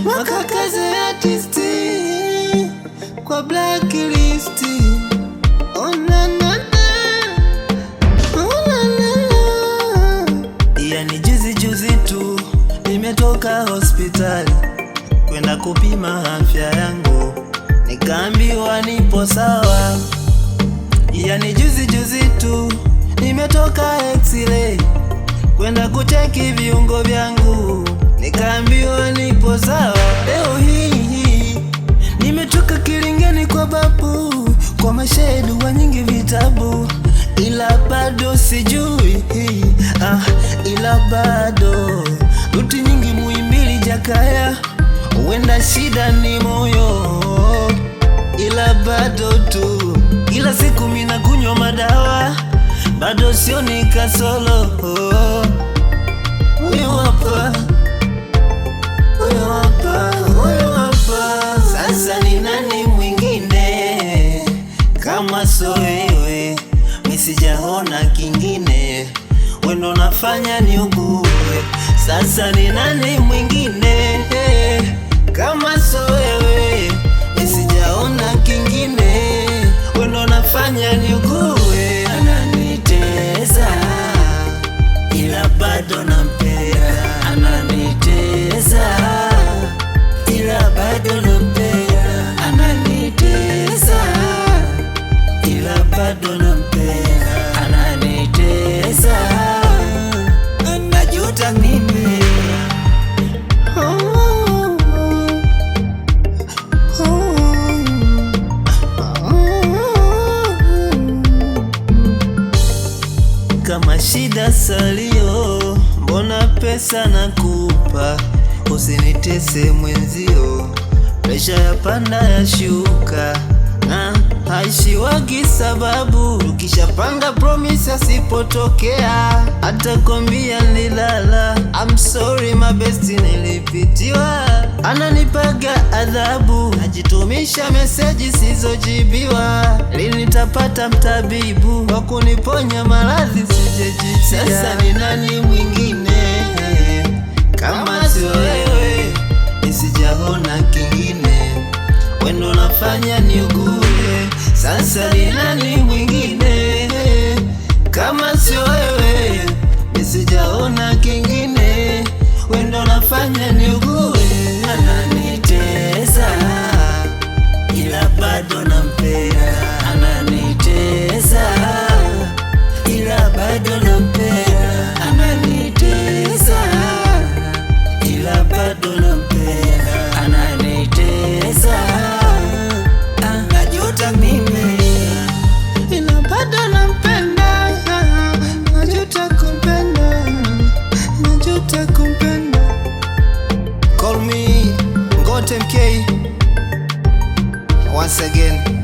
wakakaze artisti kwa blacklist. Oh na na na, oh na na na. Yani juzi tu nimetoka hospitali kwenda kupima afya yangu, nikaambiwa nipo sawa. Yani juzi tu nimetoka X-ray kwenda kucheki viungo vyangu, nikaambiwa nipo sawa. Leo hii nimetoka Kilingeni kwa babu, kwa mashedu wa nyingi vitabu, ila bado sijui ila bado ruti nyingi Muhimbili Jakaya, huenda shida ni moyo, ila bado tu kila siku mina kunywa madawa, bado sioni kasolo. Huyo hapa, huyo hapa, huyo hapa. Sasa ni nani mwingine kama so wewe? Mi sijaona kingine, wewe ndo nafanya niugue. Sasa ni nani mwingine kama so wewe? Mi sijaona kingine, wewe ndo nafanya niugue. Ananitesa ila bado nampenda, ananitesa ila bado nampenda, ananitesa ila bado nampenda, ananitesa najuta mimi. Kama shida salio, mbona pesa nakupa? Usinitese mwenzio, presha ya panda ya shuka haishiwagi sababu. Tukishapanga promise asipotokea, hata kwambia nilala. I'm sorry my best, nilipitiwa. Ananipaga adhabu, najitumisha meseji sizojibiwa. Lini nitapata mtabibu wa kuniponya maradhi sijejipia? Sasa ni nani mwingine kama sio wewe? Nisijaona kingine, wewe ndo nafanya niugue. Sasa ni nani mwingine kama sio wewe? Nisijaona kingine, wewe ndo nafanya niugue. Ananitesa ila bado nampenda, ananitesa ila bado nampenda, ananitesa ila bado nampenda, ananitesa najuta mimi, ila bado nampenda, najuta kumpenda, najuta kumpenda. Call me Ngote MK once again.